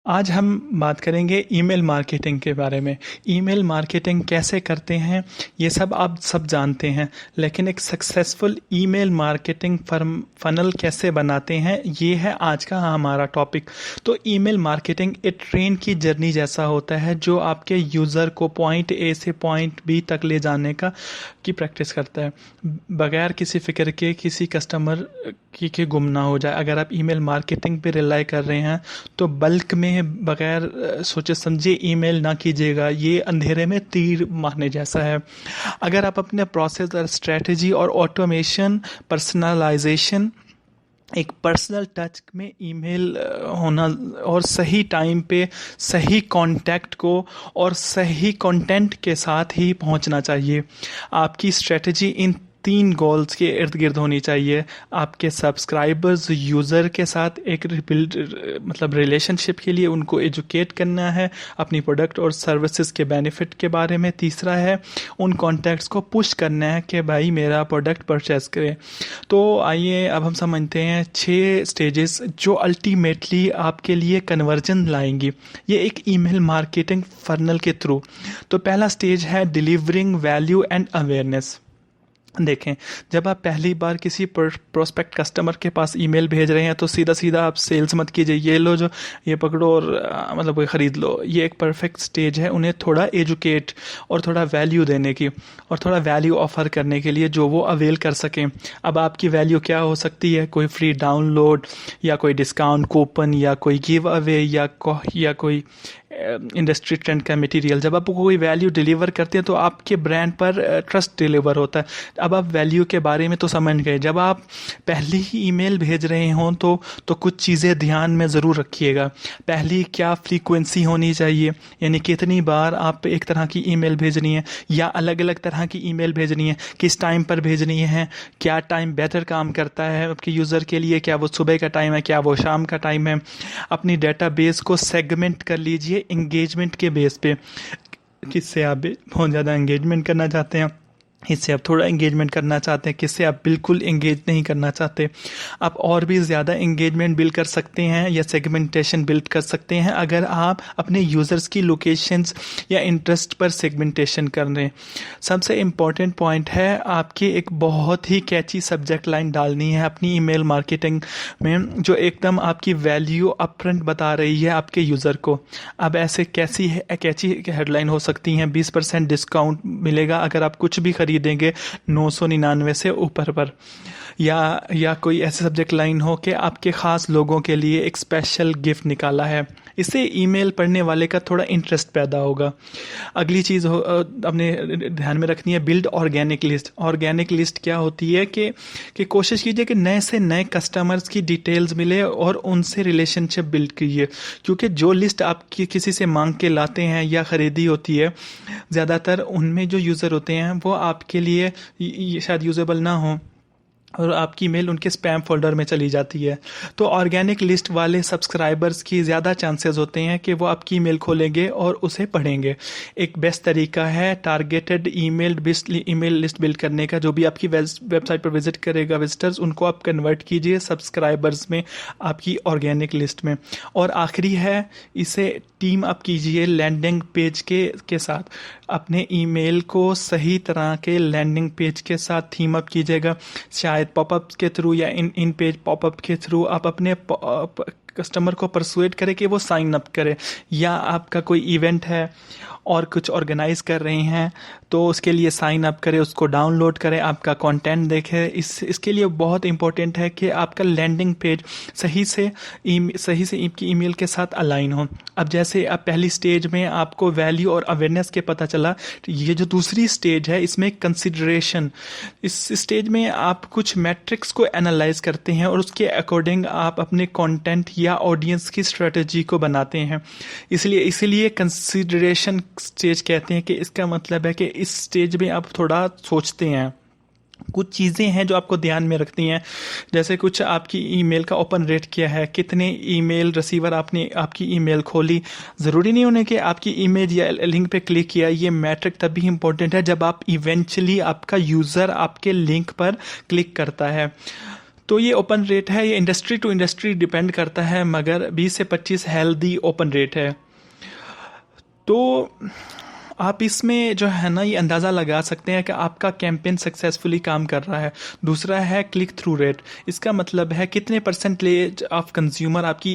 आज हम बात करेंगे ईमेल मार्केटिंग के बारे में। ईमेल मार्केटिंग कैसे करते हैं ये सब आप सब जानते हैं, लेकिन एक सक्सेसफुल ईमेल मार्केटिंग फनल कैसे बनाते हैं ये है आज का हमारा टॉपिक। तो ईमेल मार्केटिंग एक ट्रेन की जर्नी जैसा होता है जो आपके यूज़र को पॉइंट ए से पॉइंट बी तक ले जाने की प्रैक्टिस करता है, बगैर किसी फिक्र के किसी कस्टमर की गुम ना हो जाए। अगर आप ईमेल मार्केटिंग पे रिलाई कर रहे हैं तो बल्क में बगैर सोचे समझे ईमेल ना कीजिएगा, ये अंधेरे में तीर मारने जैसा है। अगर आप अपने प्रोसेस और स्ट्रेटजी और ऑटोमेशन, पर्सनलाइजेशन, एक पर्सनल टच में ईमेल होना और सही टाइम पे सही कांटेक्ट को और सही कंटेंट के साथ ही पहुंचना चाहिए। आपकी स्ट्रेटजी इन 3 गोल्स के इर्द गिर्द होनी चाहिए। आपके सब्सक्राइबर्स यूज़र के साथ एक मतलब रिलेशनशिप के लिए उनको एजुकेट करना है अपनी प्रोडक्ट और सर्विसेज के बेनिफिट के बारे में। तीसरा है उन कॉन्टैक्ट्स को पुश करना है कि भाई मेरा प्रोडक्ट परचेस करें। तो आइए अब हम समझते हैं 6 स्टेजेस जो अल्टीमेटली आपके लिए कन्वर्जन लाएंगी, ये एक ईमेल मार्केटिंग फर्नल के थ्रू। तो पहला स्टेज है डिलीवरिंग वैल्यू एंड अवेयरनेस। देखें, जब आप पहली बार किसी प्रोस्पेक्ट कस्टमर के पास ईमेल भेज रहे हैं तो सीधा सीधा आप सेल्स मत कीजिए, ये लो जो ये पकड़ो और मतलब वो ख़रीद लो। ये एक परफेक्ट स्टेज है उन्हें थोड़ा एजुकेट और थोड़ा वैल्यू देने की और थोड़ा वैल्यू ऑफ़र करने के लिए जो वो अवेल कर सकें। अब आपकी वैल्यू क्या हो सकती है? कोई फ्री डाउनलोड या कोई डिस्काउंट कूपन या कोई गिव अवे या कोई इंडस्ट्री ट्रेंड का मटेरियल। जब आप कोई वैल्यू डिलीवर करते हैं तो आपके ब्रांड पर ट्रस्ट डिलीवर होता है। अब आप वैल्यू के बारे में तो समझ गए। जब आप पहली ही ईमेल भेज रहे हों तो कुछ चीज़ें ध्यान में ज़रूर रखिएगा। पहली, क्या फ्रीक्वेंसी होनी चाहिए, यानी कितनी बार आप एक तरह की ईमेल भेजनी है या अलग अलग तरह की ईमेल भेजनी है, किस टाइम पर भेजनी है, क्या टाइम बेहतर काम करता है आपके यूज़र के लिए, क्या वो सुबह का टाइम है, क्या वो शाम का टाइम है। अपनी डेटाबेस को सेगमेंट कर लीजिए एंगेजमेंट के बेस पे, किससे आप बहुत ज़्यादा एंगेजमेंट करना चाहते हैं, इससे आप थोड़ा एंगेजमेंट करना चाहते हैं, किससे आप बिल्कुल एंगेज नहीं करना चाहते। आप और भी ज़्यादा एंगेजमेंट बिल्ड कर सकते हैं या सेगमेंटेशन बिल्ड कर सकते हैं अगर आप अपने यूज़र्स की लोकेशंस या इंटरेस्ट पर सेगमेंटेशन कर रहे हैं। सबसे इम्पॉर्टेंट पॉइंट है आपकी एक बहुत ही कैची सब्जेक्ट लाइन डालनी है अपनी ईमेल मार्केटिंग में जो एकदम आपकी वैल्यू अपफ्रंट बता रही है आपके यूज़र को। अब ऐसे कैची हेडलाइन हो सकती हैं, 20% डिस्काउंट मिलेगा अगर आप कुछ भी देंगे 999 से ऊपर पर, या कोई ऐसे सब्जेक्ट लाइन हो कि आपके ख़ास लोगों के लिए एक स्पेशल गिफ्ट निकाला है। इससे ईमेल पढ़ने वाले का थोड़ा इंटरेस्ट पैदा होगा। अगली चीज़ अपने ध्यान में रखनी है build organic list. Organic list क्या होती है कि कोशिश कीजिए कि नए से नए कस्टमर्स की डिटेल्स मिले और उनसे रिलेशनशिप बिल्ड कीजिए, क्योंकि जो लिस्ट आप किसी से मांग के लाते हैं या ख़रीदी होती है ज़्यादातर उनमें जो यूज़र होते हैं वो आपके लिए शायद यूजेबल ना हो और आपकी मेल उनके स्पैम फोल्डर में चली जाती है। तो ऑर्गेनिक लिस्ट वाले सब्सक्राइबर्स की ज़्यादा चांसेस होते हैं कि वो आपकी ईमेल खोलेंगे और उसे पढ़ेंगे। एक बेस्ट तरीका है टारगेटेड ईमेल लिस्ट बिल्ड करने का। जो भी आपकी वेबसाइट पर विजिट करेगा विजिटर्स, उनको आप कन्वर्ट कीजिए सब्सक्राइबर्स में आपकी ऑर्गेनिक लिस्ट में। और आखिरी है, इसे टीम अप कीजिए लैंडिंग पेज के साथ। अपने ईमेल को सही तरह के लैंडिंग पेज के साथ थीम अप कीजिएगा। शायद पॉपअप के थ्रू या इन पेज पॉपअप के थ्रू आप अपने कस्टमर को परसुएट करें कि वो साइन अप करे, या आपका कोई इवेंट है और कुछ ऑर्गेनाइज कर रहे हैं तो उसके लिए साइन अप करें, उसको डाउनलोड करें, आपका कंटेंट देखें। इसके लिए बहुत इंपॉर्टेंट है कि आपका लैंडिंग पेज सही से आपकी ईमेल के साथ अलाइन हो। अब जैसे अब पहली स्टेज में आपको वैल्यू और अवेयरनेस के पता चला, तो ये जो दूसरी स्टेज है इसमें कंसिडरेशन। इस स्टेज में आप कुछ मैट्रिक्स को एनालाइज करते हैं और उसके अकॉर्डिंग आप अपने कंटेंट या ऑडियंस की स्ट्रेटजी को बनाते हैं। इसीलिए कंसिडरेशन स्टेज कहते हैं कि इसका मतलब है कि इस स्टेज में आप थोड़ा सोचते हैं। कुछ चीज़ें हैं जो आपको ध्यान में रखती हैं, जैसे कुछ आपकी ईमेल का ओपन रेट क्या है, कितने ईमेल रिसीवर आपने आपकी ईमेल खोली। ज़रूरी नहीं होने कि आपकी इमेज या लिंक पे क्लिक किया। ये मैट्रिक तभी इम्पोर्टेंट है जब आप इवेंचुअली आपका यूज़र आपके लिंक पर क्लिक करता है। तो ये ओपन रेट है, ये इंडस्ट्री टू इंडस्ट्री डिपेंड करता है, मगर 20 से 25 हेल्दी ओपन रेट है। तो आप इसमें जो है ना ये अंदाज़ा लगा सकते हैं कि आपका कैंपेन सक्सेसफुली काम कर रहा है। दूसरा है क्लिक थ्रू रेट, इसका मतलब है कितने परसेंटेज ऑफ कंज्यूमर आपकी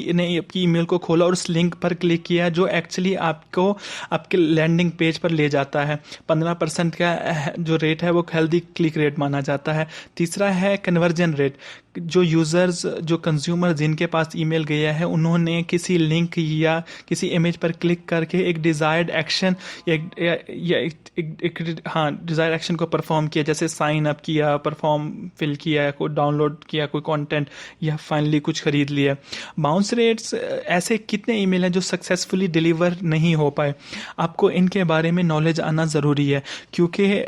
ईमेल को खोला और उस लिंक पर क्लिक किया जो एक्चुअली आपको आपके लैंडिंग पेज पर ले जाता है। 15% का जो रेट है वो हेल्दी क्लिक रेट माना जाता है। तीसरा है कन्वर्जन रेट, जो यूज़र्स जो कंज्यूमर जिनके पास ईमेल गया है उन्होंने किसी लिंक या किसी इमेज पर क्लिक करके एक डिज़ायर्ड एक्शन या डिज़ायर्ड एक्शन को परफॉर्म किया, जैसे साइन अप किया, परफॉर्म फिल किया, कोई डाउनलोड किया कोई कंटेंट, या फाइनली कुछ खरीद लिया। बाउंस रेट्स, ऐसे कितने ईमेल हैं जो सक्सेसफुली डिलीवर नहीं हो पाए। आपको इनके बारे में नॉलेज आना ज़रूरी है, क्योंकि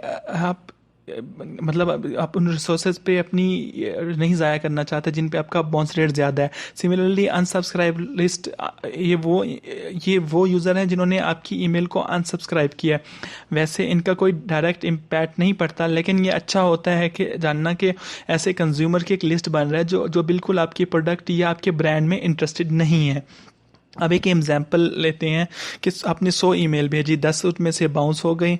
आप उन रिसोर्सेज पे अपनी नहीं ज़ाया करना चाहते जिन पे आपका बाउंस रेट ज़्यादा है। सिमिलरली अनसब्सक्राइब लिस्ट, ये वो यूज़र हैं जिन्होंने आपकी ईमेल को अनसब्सक्राइब किया। वैसे इनका कोई डायरेक्ट इम्पैक्ट नहीं पड़ता, लेकिन ये अच्छा होता है कि जानना कि ऐसे कंज्यूमर की एक लिस्ट बन रहा है जो बिल्कुल आपकी प्रोडक्ट या आपके ब्रांड में इंटरेस्टेड नहीं है। अब एक एग्जाम्पल लेते हैं कि आपने 100 ईमेल भेजी, 10 उसमें से बाउंस हो गई,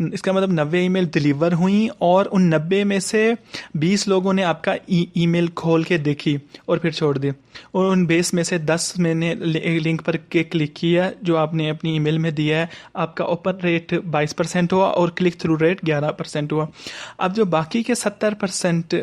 इसका मतलब 90 ईमेल डिलीवर हुई और उन 90 में से 20 लोगों ने आपका ईमेल खोल के देखी और फिर छोड़ दी, और उन 20 में से 10 मैंने लिंक पर क्लिक किया जो आपने अपनी ईमेल में दिया है। आपका ओपन रेट 22% हुआ और क्लिक थ्रू रेट 11% हुआ। अब जो बाकी के 70%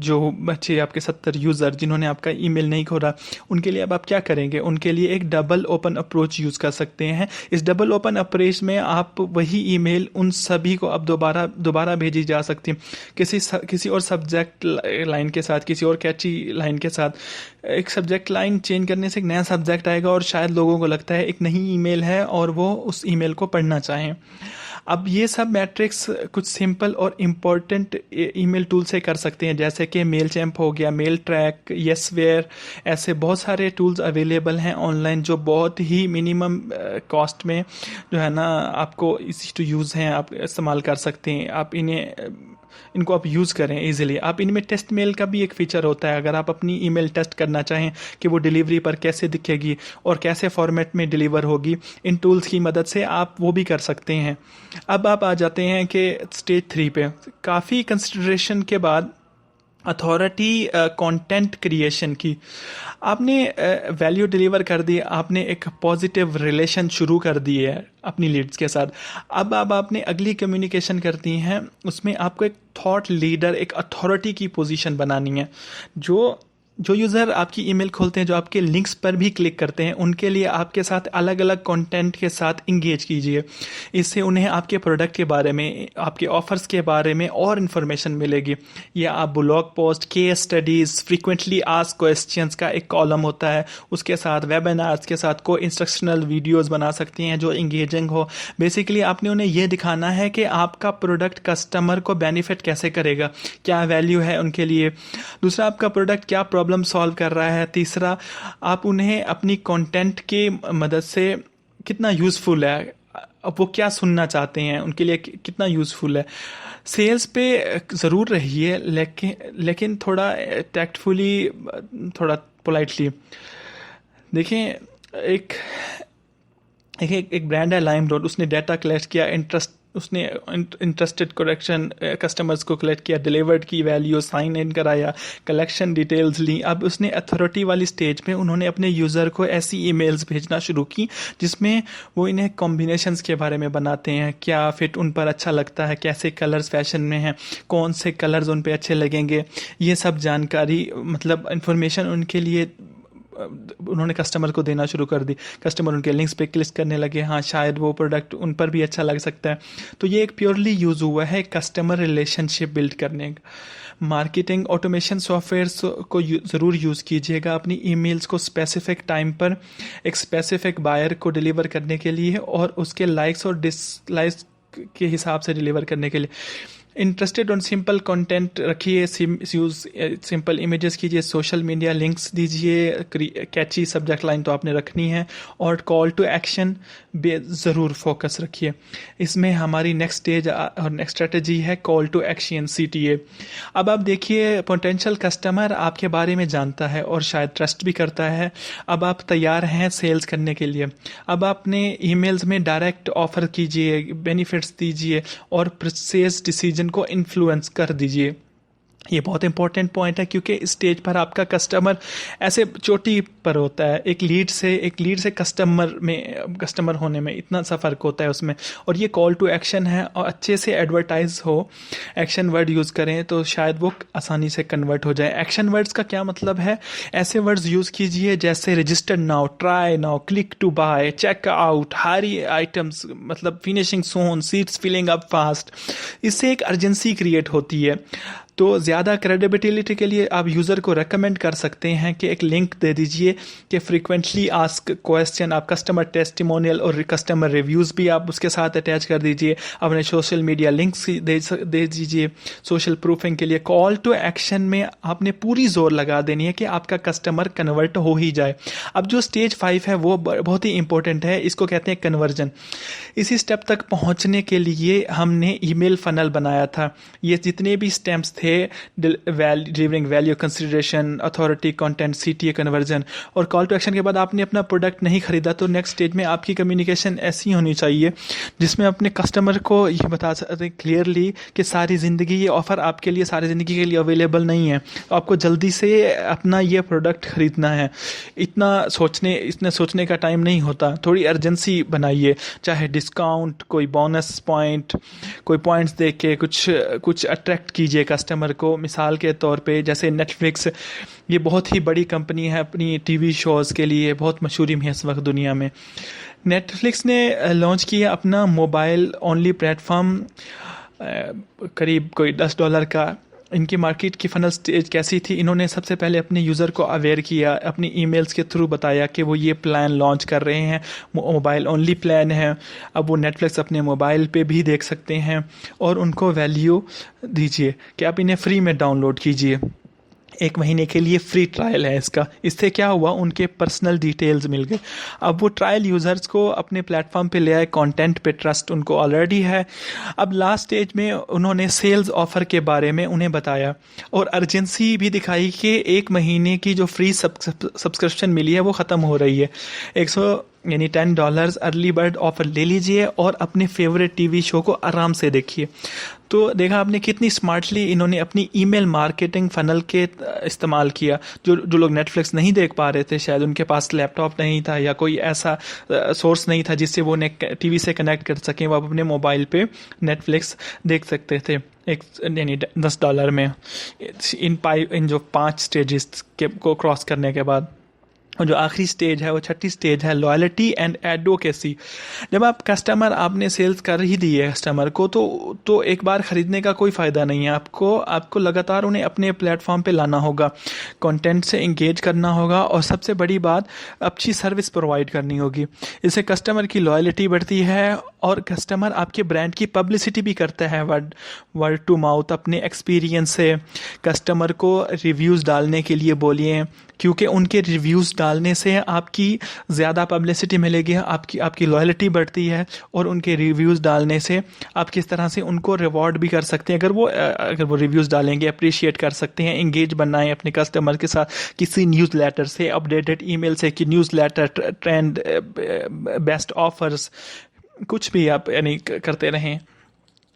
जो बचे आपके 70 यूज़र जिन्होंने आपका ईमेल नहीं खोला, उनके लिए अब आप क्या करेंगे? उनके लिए एक डबल ओपन अप्रोच यूज़ कर सकते हैं। इस डबल ओपन अप्रोच में आप वही ईमेल उन सभी को अब दोबारा भेजी जा सकती है, किसी और सब्जेक्ट लाइन के साथ, किसी और कैची लाइन के साथ। एक सब्जेक्ट लाइन चेंज करने से एक नया सब्जेक्ट आएगा और शायद लोगों को लगता है एक नई ईमेल है और वो उस ईमेल को पढ़ना चाहें। अब ये सब मैट्रिक्स कुछ सिंपल और इम्पोर्टेंट ईमेल टूल से कर सकते हैं, जैसे कि मेलचैम्प हो गया, मेल ट्रैक, येसवेयर, ऐसे बहुत सारे टूल्स अवेलेबल हैं ऑनलाइन जो बहुत ही मिनिमम कॉस्ट में जो है ना आपको इजी टू यूज़ हैं, आप इस्तेमाल कर सकते हैं। आप इनको आप यूज़ करें इजीली। आप इनमें टेस्ट मेल का भी एक फ़ीचर होता है, अगर आप अपनी ईमेल टेस्ट करना चाहें कि वो डिलीवरी पर कैसे दिखेगी और कैसे फॉर्मेट में डिलीवर होगी, इन टूल्स की मदद से आप वो भी कर सकते हैं। अब आप आ जाते हैं कि स्टेज 3 पे। काफ़ी कंसिडरेशन के बाद अथॉरिटी कंटेंट क्रिएशन की, आपने वैल्यू डिलीवर कर दी, आपने एक पॉजिटिव रिलेशन शुरू कर दी है अपनी लीड्स के साथ। अब आपने अगली कम्युनिकेशन करती हैं, उसमें आपको एक थॉट लीडर, एक अथॉरिटी की पोजीशन बनानी है। जो यूज़र आपकी ईमेल खोलते हैं, जो आपके लिंक्स पर भी क्लिक करते हैं, उनके लिए आपके साथ अलग अलग कंटेंट के साथ इंगेज कीजिए। इससे उन्हें आपके प्रोडक्ट के बारे में, आपके ऑफर्स के बारे में और इन्फॉर्मेशन मिलेगी। या आप blog post, case studies, frequently asked questions का एक कॉलम होता है, उसके साथ वेबिनार्स के साथ कोई इंस्ट्रक्शनल वीडियोज़ बना सकती हैं जो इंगेजिंग हो। बेसिकली आपने उन्हें यह दिखाना है कि आपका प्रोडक्ट कस्टमर को बेनिफिट कैसे करेगा, क्या वैल्यू है उनके लिए। दूसरा, आपका प्रोडक्ट क्या प्रॉब्लम सॉल्व कर रहा है। तीसरा, आप उन्हें अपनी कंटेंट की मदद से कितना यूज़फुल है, अब वो क्या सुनना चाहते हैं, उनके लिए कितना यूज़फुल है। सेल्स पे ज़रूर रहिए, लेकिन थोड़ा टैक्टफुली, थोड़ा पोलाइटली। देखें, एक ब्रांड है लाइमरोड, उसने डाटा कलेक्ट किया, उसने इंटरेस्टेड कलेक्शन कस्टमर्स को कलेक्ट किया, डिलीवर्ड की वैल्यू, साइन इन कराया, कलेक्शन डिटेल्स ली। अब उसने अथॉरिटी वाली स्टेज में उन्होंने अपने यूज़र को ऐसी ईमेल्स भेजना शुरू की जिसमें वो इन्हें कॉम्बिनेशंस के बारे में बनाते हैं, क्या फिट उन पर अच्छा लगता है, कैसे कलर्स फैशन में हैं, कौन से कलर्स उन पे अच्छे लगेंगे। ये सब जानकारी, मतलब इन्फॉर्मेशन उनके लिए उन्होंने कस्टमर को देना शुरू कर दी। कस्टमर उनके लिंक्स पे क्लिक करने लगे, हाँ शायद वो प्रोडक्ट उन पर भी अच्छा लग सकता है। तो ये एक प्योरली यूज़ हुआ है कस्टमर रिलेशनशिप बिल्ड करने का। मार्केटिंग ऑटोमेशन सॉफ्टवेयर्स को ज़रूर यूज़ कीजिएगा अपनी ईमेल्स को स्पेसिफिक टाइम पर एक स्पेसिफिक बायर को डिलीवर करने के लिए और उसके लाइक्स और डिसलाइक्स के हिसाब से डिलीवर करने के लिए। इंटरेस्टेड और सिंपल कंटेंट रखिए, सिंपल इमेजेस कीजिए, सोशल मीडिया लिंक्स दीजिए, कैची सब्जेक्ट लाइन तो आपने रखनी है, और कॉल टू एक्शन पे ज़रूर फोकस रखिए। इसमें हमारी नेक्स्ट स्टेज और नेक्स्ट स्ट्रेटजी है कॉल टू एक्शन, CTA। अब आप देखिए, पोटेंशियल कस्टमर आपके बारे में जानता है और शायद ट्रस्ट भी करता है। अब आप तैयार हैं सेल्स करने के लिए। अब आपने ईमेल्स में डायरेक्ट ऑफर कीजिए, बेनिफिट्स दीजिए और परचेज डिसीजन को इन्फ्लुएंस कर दीजिए। ये बहुत इंपॉर्टेंट पॉइंट है, क्योंकि इस स्टेज पर आपका कस्टमर ऐसे चोटी पर होता है। एक लीड से कस्टमर होने में इतना सा फ़र्क होता है उसमें। और ये कॉल टू एक्शन है, और अच्छे से एडवर्टाइज हो, एक्शन वर्ड यूज़ करें तो शायद वो आसानी से कन्वर्ट हो जाए। एक्शन वर्ड्स का क्या मतलब है? ऐसे वर्ड्स यूज़ कीजिए जैसे registered now, try now, click to buy, check out, hurry items, मतलब finishing soon, seats filling up fast. इससे एक अर्जेंसी क्रिएट होती है। तो ज़्यादा क्रेडिबिलिटी के लिए आप यूज़र को रेकमेंड कर सकते हैं कि एक लिंक दे दीजिए कि फ्रीक्वेंटली आस्क क्वेश्चन, आप कस्टमर टेस्टिमोनियल और कस्टमर रिव्यूज़ भी आप उसके साथ अटैच कर दीजिए। अपने सोशल मीडिया लिंक्स दे दीजिए सोशल प्रूफिंग के लिए। कॉल टू एक्शन में आपने पूरी जोर लगा देनी है कि आपका कस्टमर कन्वर्ट हो ही जाए। अब जो स्टेज 5 है वो बहुत ही इंपॉर्टेंट है, इसको कहते हैं कन्वर्जन। इसी स्टेप तक पहुँचने के लिए हमने ईमेल फनल बनाया था। ये जितने भी स्टेप्स थे, delivering value, consideration, authority, content, CTA, conversion और कॉल टू एक्शन के बाद आपने अपना प्रोडक्ट नहीं खरीदा, तो नेक्स्ट स्टेज में आपकी कम्युनिकेशन ऐसी होनी चाहिए जिसमें अपने कस्टमर को ये बता सकते क्लियरली कि सारी ज़िंदगी ये ऑफ़र आपके लिए सारी ज़िंदगी के लिए अवेलेबल नहीं है, तो आपको जल्दी से अपना ये प्रोडक्ट खरीदना है। इतने सोचने का टाइम नहीं होता, थोड़ी अर्जेंसी बनाइए, चाहे डिस्काउंट, कोई बोनस पॉइंट, कोई पॉइंट्स दे के कुछ अट्रैक्ट कीजिए कस्टमर को। मिसाल के तौर पे जैसे नेटफ्लिक्स, ये बहुत ही बड़ी कंपनी है, अपनी TV शोज़ के लिए बहुत मशहूरी में है इस वक्त दुनिया में। नेटफ्लिक्स ने लॉन्च किया अपना मोबाइल ओनली प्लेटफॉर्म, करीब कोई $10 का। इनकी मार्केट की फनल स्टेज कैसी थी? इन्होंने सबसे पहले अपने यूज़र को अवेयर किया, अपनी ईमेल्स के थ्रू बताया कि वो ये प्लान लॉन्च कर रहे हैं, मोबाइल ओनली प्लान है। अब वो नेटफ्लिक्स अपने मोबाइल पे भी देख सकते हैं, और उनको वैल्यू दीजिए कि आप इन्हें फ्री में डाउनलोड कीजिए। 1 महीने के लिए फ्री ट्रायल है इसका। इससे क्या हुआ, उनके पर्सनल डिटेल्स मिल गए। अब वो ट्रायल यूज़र्स को अपने प्लेटफॉर्म पे ले आए, कंटेंट पे ट्रस्ट उनको ऑलरेडी है। अब लास्ट स्टेज में उन्होंने सेल्स ऑफ़र के बारे में उन्हें बताया और अर्जेंसी भी दिखाई कि 1 महीने की जो फ्री सब्सक्रिप्शन मिली है वो ख़त्म हो रही है। $10 अर्ली बर्ड ऑफ़र ले लीजिए और अपने फेवरेट TV शो को आराम से देखिए। तो देखा आपने कितनी स्मार्टली इन्होंने अपनी ईमेल मार्केटिंग फनल के इस्तेमाल किया। जो लोग नेटफ्लिक्स नहीं देख पा रहे थे, शायद उनके पास लैपटॉप नहीं था या कोई ऐसा सोर्स नहीं था जिससे वो TV से कनेक्ट कर सकें, वो अपने मोबाइल पे नेटफ्लिक्स देख सकते थे $10 में, इन जो 5 स्टेजेस को क्रॉस करने के बाद। और जो आखिरी स्टेज है वो 6ठी स्टेज है लॉयल्टी एंड एडवोकेसी। जब आपने सेल्स कर ही दी है कस्टमर को, तो एक बार ख़रीदने का कोई फ़ायदा नहीं है। आपको लगातार उन्हें अपने प्लेटफॉर्म पे लाना होगा, कंटेंट से इंगेज करना होगा, और सबसे बड़ी बात, अच्छी सर्विस प्रोवाइड करनी होगी। इससे कस्टमर की लॉयल्टी बढ़ती है और कस्टमर आपके ब्रांड की पब्लिसिटी भी करता है वर्ड टू माउथ। अपने एक्सपीरियंस से कस्टमर को रिव्यूज़ डालने के लिए बोलिए, क्योंकि उनके रिव्यूज़ डालने से आपकी ज़्यादा पब्लिसिटी मिलेगी, आपकी लॉयल्टी बढ़ती है, और उनके रिव्यूज़ डालने से आप किस तरह से उनको रिवॉर्ड भी कर सकते हैं। अगर वो रिव्यूज़ डालेंगे, अप्रिशिएट कर सकते हैं, इंगेज बनाएं अपने कस्टमर के साथ किसी न्यूज़लेटर से, अपडेटेड ईमेल से, कि न्यूज़लेटर, ट्रेंड, बेस्ट ऑफर्स, कुछ भी आप करते रहें।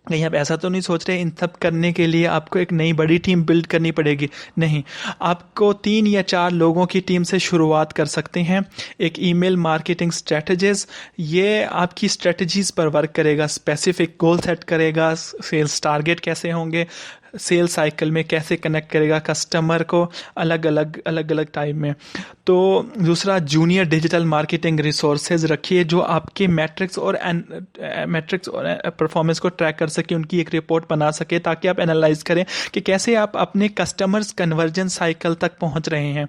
कहीं आप ऐसा तो नहीं सोच रहे इन सब करने के लिए आपको एक नई बड़ी टीम बिल्ड करनी पड़ेगी? नहीं, आपको 3 या 4 लोगों की टीम से शुरुआत कर सकते हैं। एक ईमेल मार्केटिंग स्ट्रेटजीज, ये आपकी स्ट्रेटजीज पर वर्क करेगा, स्पेसिफिक गोल सेट करेगा, सेल्स टारगेट कैसे होंगे, सेल साइकिल में कैसे कनेक्ट करेगा कस्टमर को अलग अलग टाइम में। तो दूसरा, जूनियर डिजिटल मार्केटिंग रिसोर्सेज रखिए जो आपके मैट्रिक्स और परफॉर्मेंस को ट्रैक कर सके, उनकी एक रिपोर्ट बना सके, ताकि आप एनालाइज करें कि कैसे आप अपने कस्टमर्स कन्वर्जन साइकिल तक पहुंच रहे हैं।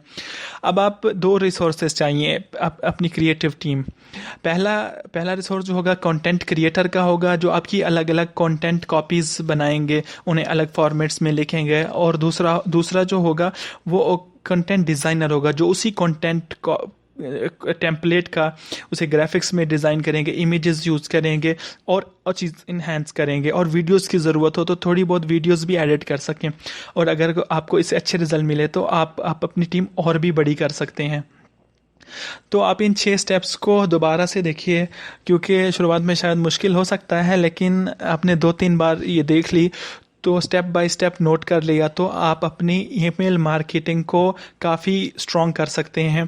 अब आप दो रिसोर्सेज चाहिए अपनी क्रिएटिव टीम। पहला रिसोर्स जो होगा कंटेंट क्रिएटर का होगा, जो आपकी अलग अलग कंटेंट कॉपीज बनाएंगे, उन्हें अलग फॉर्मेट्स में लिखेंगे। और दूसरा जो होगा वो कंटेंट डिज़ाइनर होगा, जो उसी कंटेंट को टेम्पलेट का उसे ग्राफिक्स में डिज़ाइन करेंगे, इमेजेस यूज़ करेंगे और चीज़ इन्हेंस करेंगे। और वीडियोस की ज़रूरत हो तो थोड़ी बहुत वीडियोस भी एडिट कर सकें। और अगर आपको इससे अच्छे रिजल्ट मिले तो आप अपनी टीम और भी बड़ी कर सकते हैं। तो आप इन 6 स्टेप्स को दोबारा से देखिए, क्योंकि शुरुआत में शायद मुश्किल हो सकता है, लेकिन आपने 2-3 बार ये देख ली तो स्टेप बाय स्टेप नोट कर लिया तो आप अपनी ईमेल मार्केटिंग को काफ़ी स्ट्रॉन्ग कर सकते हैं।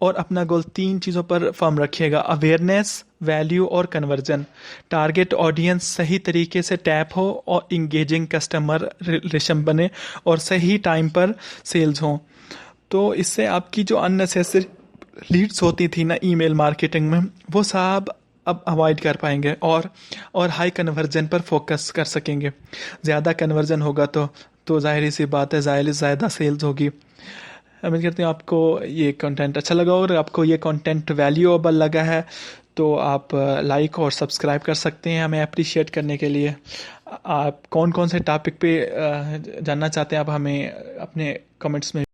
और अपना गोल 3 चीज़ों पर फर्म रखिएगा: अवेयरनेस, वैल्यू और कन्वर्जन। टारगेट ऑडियंस सही तरीके से टैप हो और इंगेजिंग कस्टमर रिलेशन बने और सही टाइम पर सेल्स हो। तो इससे आपकी जो अननेसेसरी लीड्स होती थी ना ईमेल मार्केटिंग में, वो सब अब अवॉइड कर पाएंगे और हाई कन्वर्जन पर फोकस कर सकेंगे। ज़्यादा कन्वर्जन होगा तो जाहिर सी बात है ज़्यादा सेल्स होगी। उम्मीद करते हैं आपको ये कंटेंट अच्छा लगा, और आपको ये कंटेंट वैल्यूएबल लगा है तो आप लाइक और सब्सक्राइब कर सकते हैं हमें अप्रिशिएट करने के लिए। आप कौन कौन से टॉपिक पे जानना चाहते हैं आप हमें अपने कमेंट्स में